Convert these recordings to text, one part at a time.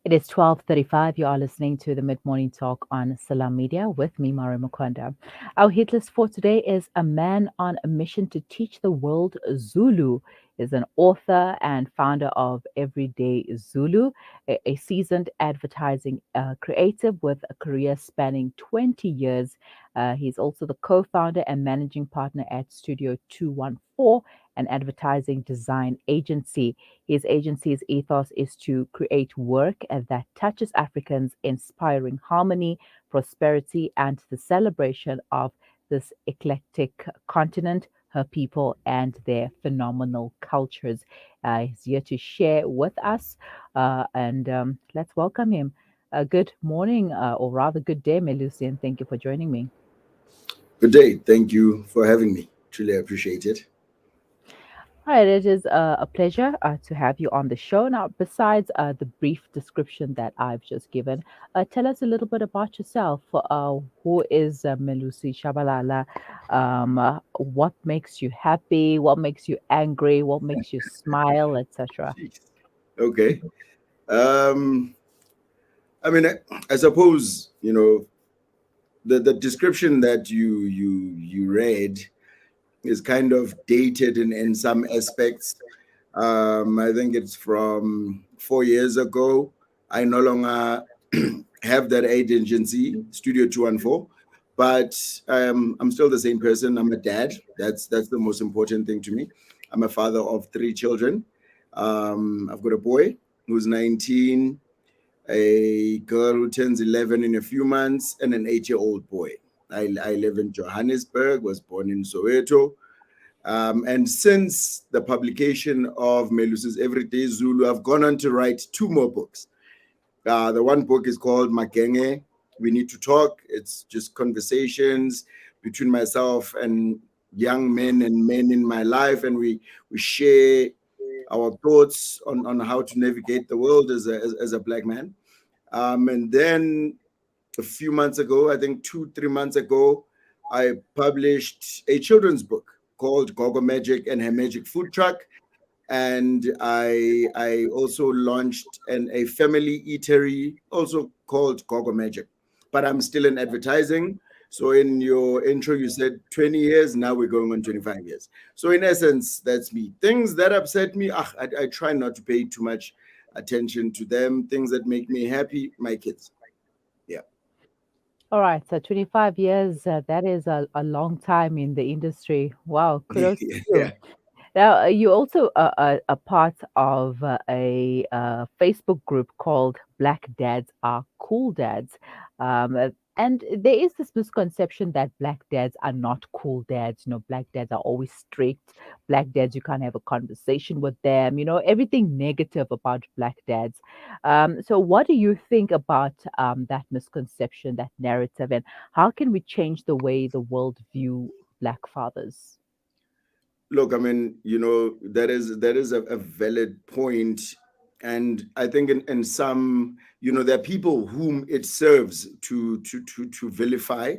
It is 12:35. You are listening to the Mid-Morning Talk on Salam Media with me, Maryam Mkwanda. Our hit list for today is A Man on a Mission to Teach the World Zulu. Is an author and founder of Everyday Zulu, a seasoned advertising creative with a career spanning 20 years. He's also the co-founder and managing partner at Studio 214, an advertising design agency. His agency's ethos is to create work that touches Africans, inspiring harmony, prosperity, and the celebration of this eclectic continent, her people, and their phenomenal cultures. He's here to share with us, and let's welcome him. Good morning, or rather, good day, Melusi, and thank you for joining me. Good day. Thank you for having me. Truly appreciate it. All right, it is a pleasure to have you on the show. Now, besides the brief description that I've just given, tell us a little bit about yourself. Who is Melusi Tshabalala? What makes you happy? What makes you angry? What makes you smile, etc.? Jeez. Okay. Um, I suppose the description that you read is kind of dated in some aspects. I think it's from 4 years ago. I no longer have that agency, Studio 214, but I'm still the same person. I'm a dad. That's the most important thing to me. I'm a father of three children. I've got a boy who's 19, a girl who turns 11 in a few months, and an 8-year-old boy. I live in Johannesburg, was born in Soweto. And since the publication of Melusi's Everyday Zulu, I've gone on to write two more books. The one book is called Magenge, We Need to Talk. It's just conversations between myself and young men and men in my life, and we share our thoughts on how to navigate the world as a black man. And then a few months ago, I think 3 months ago, I published a children's book called Gogo Magic and Her Magic Food Truck. And I also launched a family eatery, also called Gogo Magic. But I'm still in advertising. So in your intro, you said 20 years. Now we're going on 25 years. So in essence, that's me. Things that upset me, I try not to pay too much attention to them. Things that make me happy, my kids. Yeah. All right, so 25 years, that is a long time in the industry. Wow, kudos to Yeah. you. Now, you also a part of a Facebook group called Black Dads Are Cool Dads. And there is this misconception that black dads are not cool dads. Black dads are always strict. Black dads, you can't have a conversation with them. Everything negative about black dads. So, what do you think about that misconception, that narrative, and how can we change the way the world view black fathers? Look, that is a valid point, and I think in some, there are people whom it serves to vilify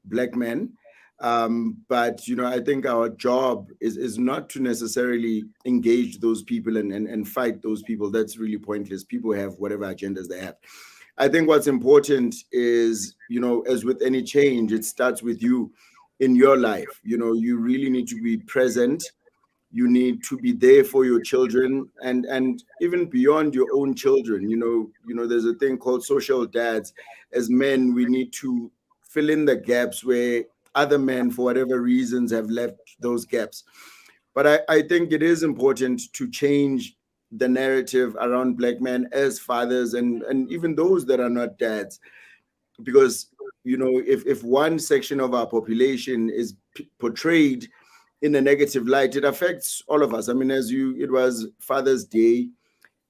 black men. But I think our job is not to necessarily engage those people and fight those people. That's really pointless. People have whatever agendas they have. I think what's important is, as with any change, it starts with you in your life. You really need to be present. You need to be there for your children, and even beyond your own children. There's a thing called social dads. As men, we need to fill in the gaps where other men, for whatever reasons, have left those gaps. But I think it is important to change the narrative around black men as fathers, and even those that are not dads, because if one section of our population is portrayed in a negative light, it affects all of us. I mean, it was Father's Day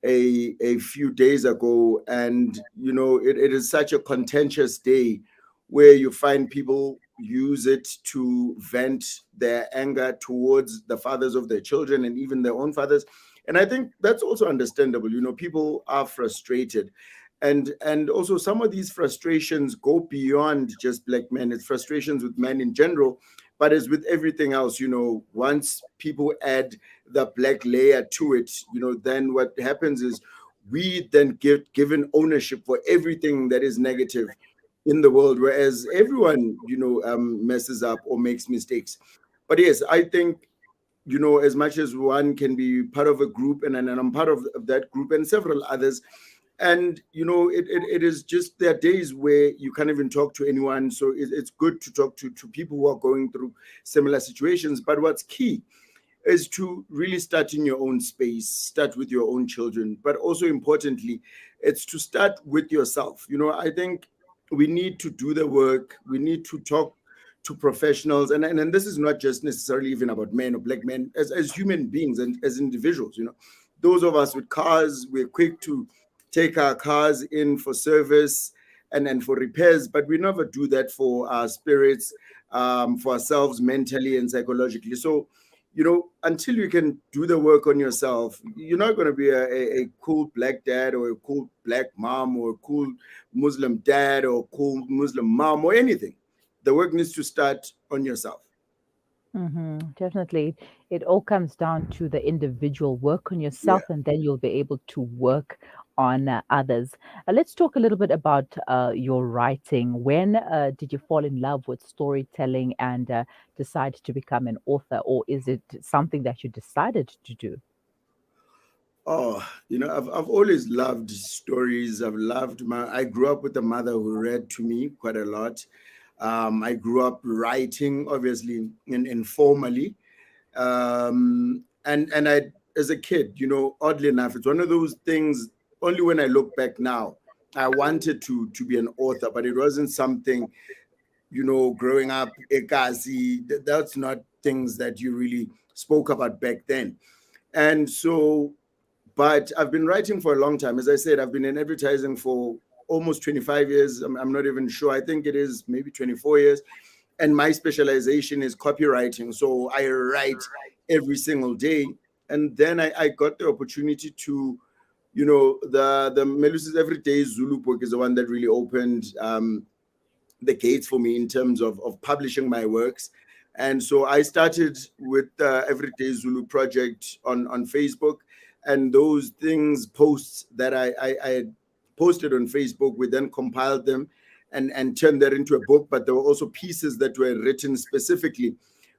a few days ago, and it is such a contentious day where you find people use it to vent their anger towards the fathers of their children and even their own fathers. And I think that's also understandable. People are frustrated, and also some of these frustrations go beyond just black men. It's frustrations with men in general, but as with everything else, once people add the black layer to it, then what happens is we then get given ownership for everything that is negative in the world, whereas everyone, messes up or makes mistakes. But yes, I think, as much as one can be part of a group, and I'm part of that group and several others, and it is just, there are days where you can't even talk to anyone, so it's good to talk to people who are going through similar situations. But what's key is to really start in your own space, start with your own children, but also importantly, it's to start with yourself. I think we need to do the work, we need to talk to professionals, and this is not just necessarily even about men or black men, as human beings and as individuals. Those of us with cars, we're quick to take our cars in for service and for repairs, but we never do that for our spirits, for ourselves mentally and psychologically. So until you can do the work on yourself, you're not going to be a cool black dad or a cool black mom or a cool Muslim dad or cool Muslim mom or anything. The work needs to start on yourself. Definitely. It all comes down to the individual. Work on Yeah. yourself, and then you'll be able to work on others. Let's talk a little bit about your writing. When did you fall in love with storytelling and decide to become an author, or is it something that you decided to do? Oh, I've always loved stories. I grew up with a mother who read to me quite a lot. I grew up writing, obviously, informally. And I, as a kid, oddly enough, it's one of those things. Only when I look back now, I wanted to be an author, but it wasn't something, growing up. That's not things that you really spoke about back then. And so, but I've been writing for a long time. As I said, I've been in advertising for almost 25 years. I'm not even sure. I think it is maybe 24 years. And my specialization is copywriting. So I write every single day. And then I got the opportunity to, the Melusi's Everyday Zulu book is the one that really opened the gates for me in terms of publishing my works. And so I started with the Everyday Zulu project on Facebook. And those posts that I had posted on Facebook, we then compiled them and turned that into a book. But there were also pieces that were written specifically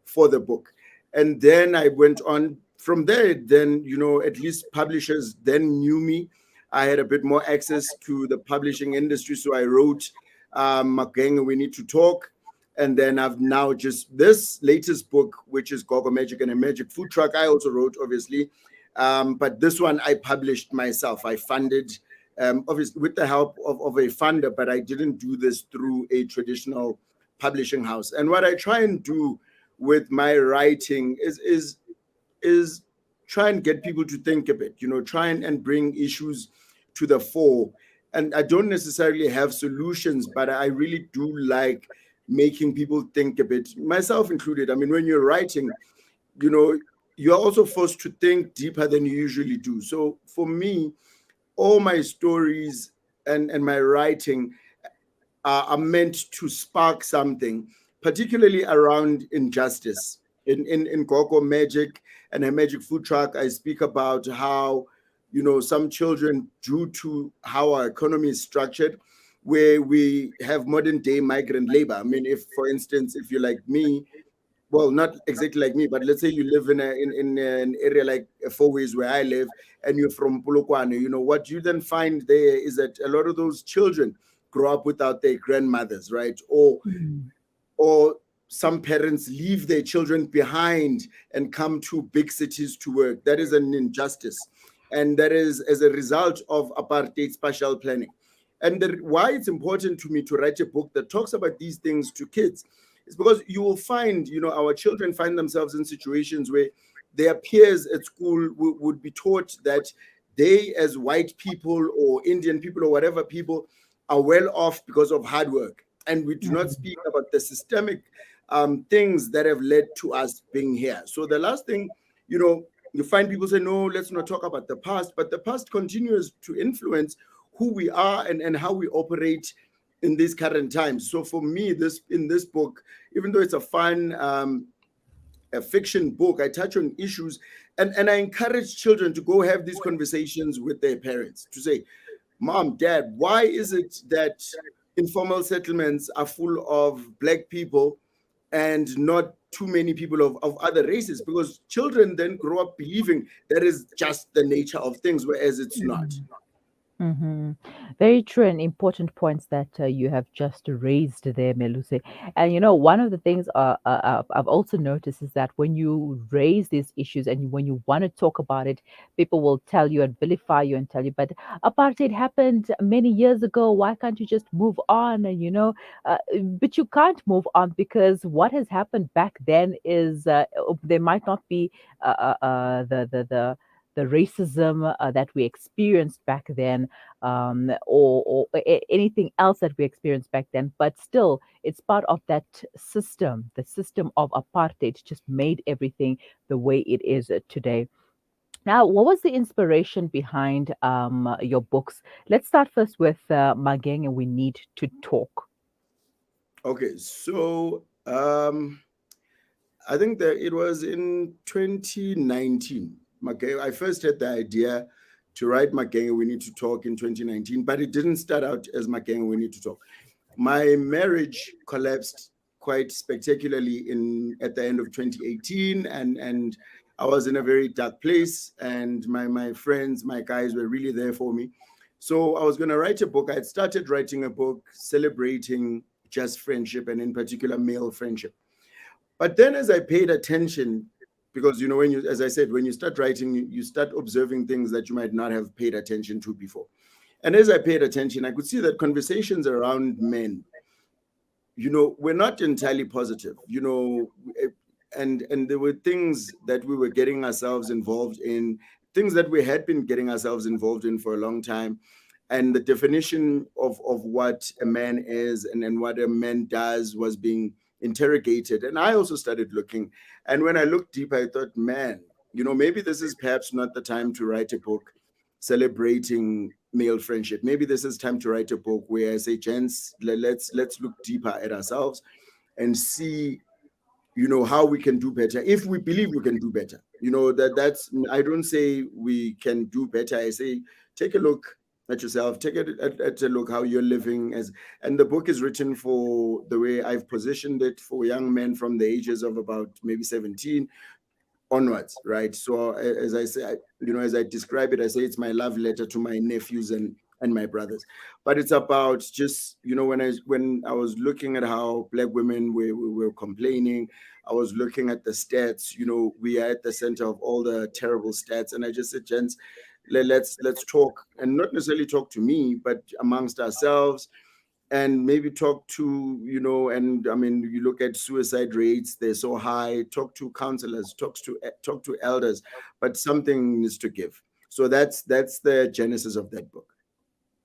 for the book. And then I went on from there. Then, at least publishers then knew me. I had a bit more access to the publishing industry. So I wrote Magenga, We Need to Talk. And then I've now just this latest book, which is Gogo Magic and a Magic Food Truck. I also wrote, obviously. But this one I published myself. I funded, obviously, with the help of a funder, but I didn't do this through a traditional publishing house. And what I try and do with my writing is try and get people to think a bit, try and bring issues to the fore. And I don't necessarily have solutions, but I really do like making people think a bit, myself included. I mean, when you're writing, you know, you're also forced to think deeper than you usually do. So for me, all my stories and my writing are meant to spark something, particularly around injustice. In Gogo Magic and a Magic Food Truck, I speak about how, some children, due to how our economy is structured, where we have modern day migrant labor. I mean, if, for instance, if you're like me, well, not exactly like me, but let's say you live in an area like Four Ways where I live, and you're from Polokwane, what you then find there is that a lot of those children grow up without their grandmothers, right? Mm. Or some parents leave their children behind and come to big cities to work. That is an injustice. And that is as a result of apartheid spatial planning. And why it's important to me to write a book that talks about these things to kids is because you will find, our children find themselves in situations where their peers at school would be taught that they, as white people or Indian people or whatever people, are well off because of hard work. And we do not Mm. speak about the systemic things that have led to us being here. So the last thing, you find people say, no, let's not talk about the past, but the past continues to influence who we are and how we operate in these current times. So for me, in this book, even though it's a fun a fiction book, I touch on issues And I encourage children to go have these conversations with their parents to say, Mom, Dad, why is it that informal settlements are full of black people and not too many people of other races? Because children then grow up believing that is just the nature of things, whereas it's not. Mhm. Mm-hmm. Very true and important points that you have just raised there, Melusi. And one of the things I've also noticed is that when you raise these issues and when you want to talk about it, people will tell you and vilify you and tell you, but apartheid happened many years ago. Why can't you just move on? And but you can't move on because what has happened back then is there might not be the racism that we experienced back then, or anything else that we experienced back then. But still, it's part of that system. The system of apartheid just made everything the way it is today. Now, what was the inspiration behind your books? Let's start first with Mageng and We Need to Talk. Okay, so I think that it was in 2019. I first had the idea to write Magenge We Need to Talk in 2019, but it didn't start out as Magenge We Need to Talk. My marriage collapsed quite spectacularly in at the end of 2018, and I was in a very dark place, and my friends, my guys were really there for me. So I was going to write a book. I had started writing a book celebrating just friendship, and in particular male friendship. But then as I paid attention, because when you, as I said, when you start writing, you start observing things that you might not have paid attention to before. And as I paid attention, I could see that conversations around men, were not entirely positive, and there were things that we were getting ourselves involved in, things that we had been getting ourselves involved in for a long time. And the definition of what a man is and what a man does was being interrogated. And I also started looking. And when I looked deeper, I thought, man, maybe this is perhaps not the time to write a book celebrating male friendship. Maybe this is time to write a book where I say, gents, let's look deeper at ourselves and see, how we can do better if we believe we can do better. That's, I don't say we can do better. I say take a look at yourself, take at a look how you're living. And the book is written for, the way I've positioned it, for young men from the ages of about maybe 17 onwards, right? So as I say, as I describe it, I say it's my love letter to my nephews and my brothers. But it's about just, when I was looking at how black women were complaining, I was looking at the stats. We are at the center of all the terrible stats, and I just said, gents, let's talk, and not necessarily talk to me, but amongst ourselves, and maybe talk to, and I mean, you look at suicide rates, they're so high. Talk to counselors, talk to elders, but something needs to give. So that's the genesis of that book.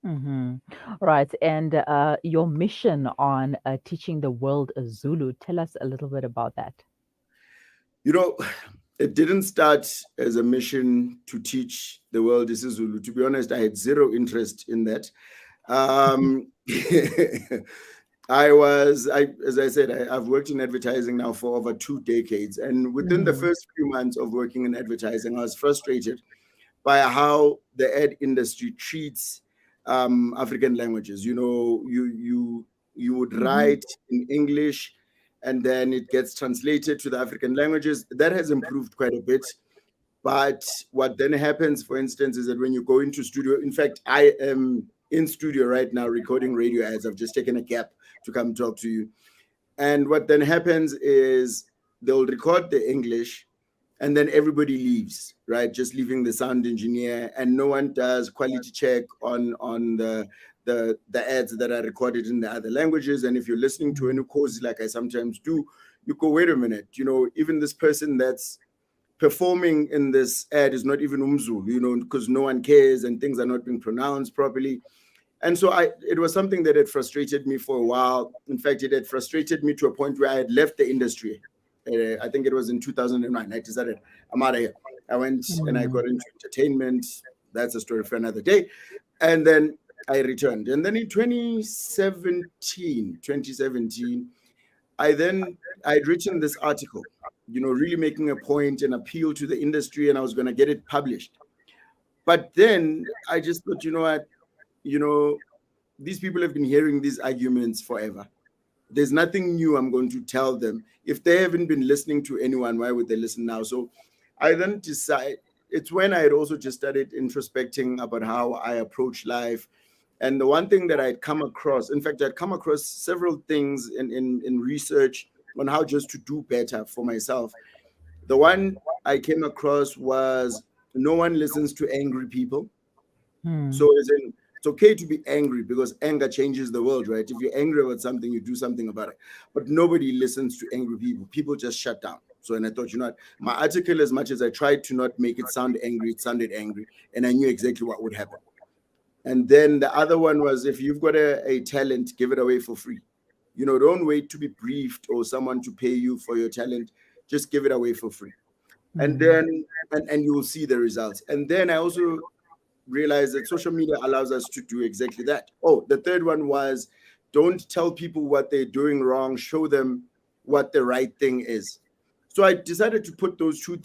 Mm-hmm. Right. And your mission on teaching the world Zulu, tell us a little bit about that. you know it didn't start as a mission to teach the world this is Zulu. To be honest, I had zero interest in that. um as I said, I've worked in advertising now for over 2 decades. And within the Mm-hmm. first few months of working in advertising, I was frustrated by how the ad industry treats African languages. You would Mm-hmm. write in English, and then it gets translated to the African languages. That has improved quite a bit. But what then happens, for instance, is that when you go into studio, in fact, I am in studio right now recording radio ads. I've just taken a gap to come talk to you. And what then happens is they'll record the English, and then everybody leaves, right? Just leaving the sound engineer, and no one does quality check on the ads that are recorded in the other languages. And if you're listening to any course, like I sometimes do, you go, wait a minute, even this person that's performing in this ad is not even Umzulu, because no one cares and things are not being pronounced properly. And so it was something that had frustrated me for a while. In fact, it had frustrated me to a point where I had left the industry. I think it was in 2009. I decided I'm out of here. I went and I got into entertainment. That's a story for another day. And then I returned. And then in 2017, I'd written this article really making a point and appeal to the industry, and I was going to get it published. But then I just thought, you know what, you know, these people have been hearing these arguments forever. There's nothing new I'm going to tell them. If they haven't been listening to anyone, why would they listen now? So I then decide, it's when I had also just started introspecting about how I approach life. And the one thing that I'd come across, in fact, I'd come across several things in research on how just to do better for myself. The one I came across was no one listens to angry people. Hmm. So as in, it's okay to be angry because anger changes the world, right? If you're angry about something, you do something about it. But nobody listens to angry people. People just shut down. So, and I thought, you know what, my article, as much as I tried to not make it sound angry, it sounded angry, and I knew exactly what would happen. And then the other one was, if you've got a talent, give it away for free. Don't wait to be briefed or someone to pay you for your talent. Just give it away for free. And Hmm. then and you will see the results. And then I also realize that social media allows us to do exactly that. Oh, the third one was, don't tell people what they're doing wrong, show them what the right thing is. So I decided to put those three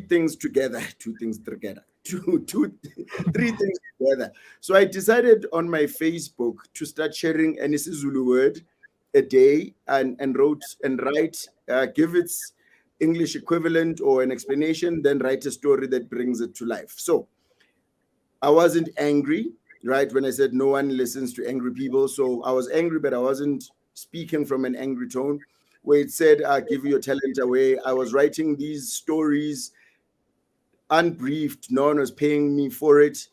things together, two things together, three things together. So I decided on my Facebook to start sharing an isiZulu word a day, and write, give its English equivalent or an explanation, then write a story that brings it to life. So I wasn't angry, right? When I said no one listens to angry people. So I was angry, but I wasn't speaking from an angry tone. Where it said, give your talent away. I was writing these stories unbriefed. No one was paying me for it.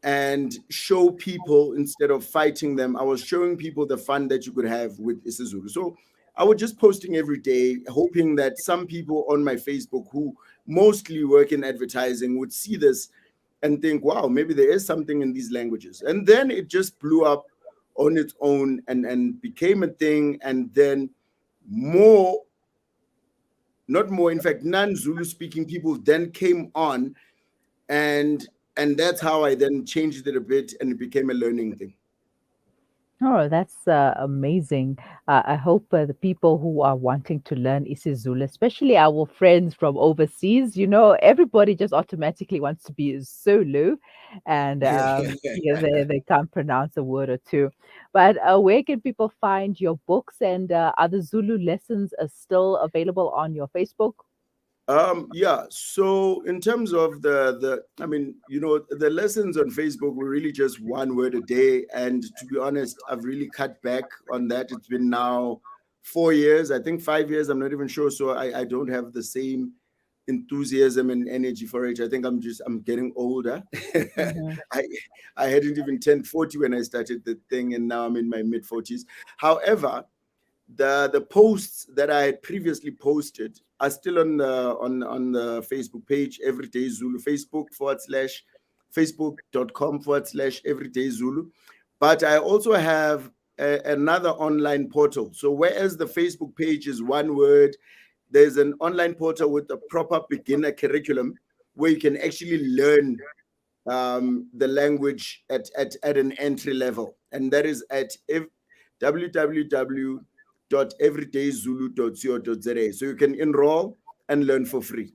And show people, instead of fighting them, I was showing people the fun that you could have with isiZulu. So I was just posting every day, hoping that some people on my Facebook who mostly work in advertising would see this and think, wow, maybe there is something in these languages. And then it just blew up on its own, and became a thing. And then more, not more, in fact, non-Zulu speaking people then came on, and that's how I then changed it a bit, and it became a learning thing. Oh, that's amazing. I hope the people who are wanting to learn isiZulu, especially our friends from overseas, everybody just automatically wants to be Zulu, and yeah, they can't pronounce a word or two. But where can people find your books, and are the Zulu lessons still available on your Facebook? Yeah. So in terms of I mean, the lessons on Facebook were really just one word a day. And to be honest, I've really cut back on that. It's been now 4 years, I think 5 years, I'm not even sure. So I don't have the same enthusiasm and energy for it. I think I'm getting older. Hmm. I I hadn't even turned 40 when I started the thing, and now I'm in my mid 40s. However, the posts that I had previously posted are still on the Facebook page, Everyday Zulu, facebook.com/facebook.com/ Everyday Zulu. But I also have another online portal. So whereas the Facebook page is one word, there's an online portal with a proper beginner curriculum where you can actually learn the language at an entry level, and that is at www.everydayzulu.co.za. So you can enroll and learn for free.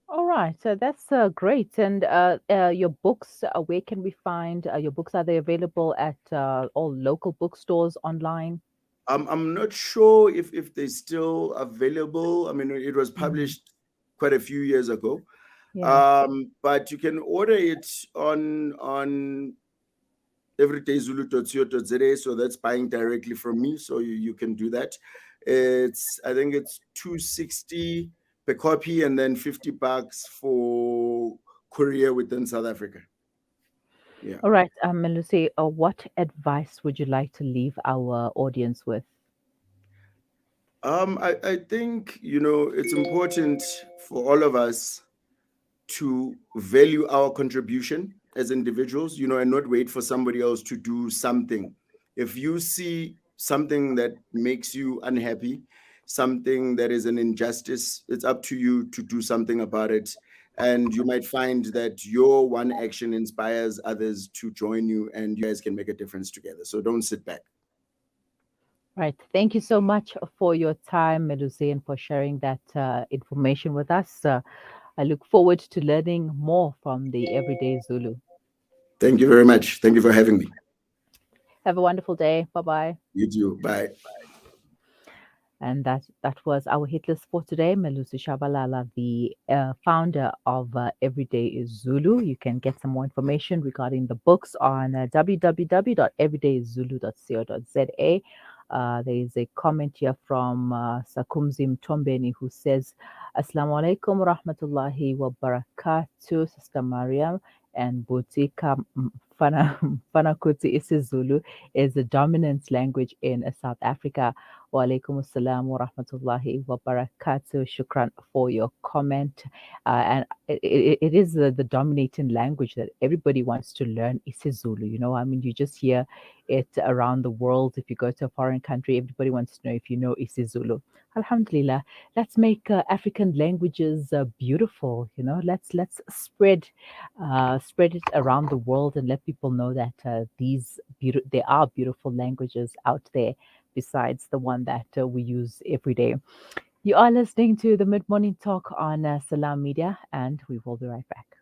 All right, so that's great. And your books, where can we find your books? Are they available at all local bookstores online? I'm not sure if they're still available. I mean, it was Mhm. published quite a few years ago, Yeah. but you can order it on everydayzulu.co.za. So that's buying directly from me. So you can do that. I think it's 260 per copy, and then $50 for courier within South Africa. Yeah. All right, Melusi, what advice would you like to leave our audience with? I think, it's important for all of us to value our contribution as individuals, and not wait for somebody else to do something. If you see something that makes you unhappy, something that is an injustice, it's up to you to do something about it. And you might find that your one action inspires others to join you, and you guys can make a difference together. So don't sit back. Right. Thank you so much for your time, Melusi, and for sharing that information with us. I look forward to learning more from the Everyday Zulu. Thank you very much. Thank you for having me. Have a wonderful day. Bye bye. You too. Bye. And that was our hit list for today. Melusi Tshabalala, the founder of Everyday is Zulu. You can get some more information regarding the books on www.everydayzulu.co.za. There is a comment here from Sakumzi Mtombeni who says, Assalamu alaikum rahmatullahi wa barakatuh, Sister Maryam and Butika Fanakuti isiZulu is the dominant language in South Africa. Wa alaikum assalam wa rahmatullahi wa barakatuh. Shukran for your comment. And it is the dominating language that everybody wants to learn isiZulu. You know, I mean, you just hear it around the world. If you go to a foreign country, everybody wants to know if you know isiZulu. Alhamdulillah, let's make African languages beautiful. You know, let's spread it around the world and let people know that there are beautiful languages out there besides the one that we use every day. You are listening to the Mid Morning Talk on Salam Media, and we will be right back.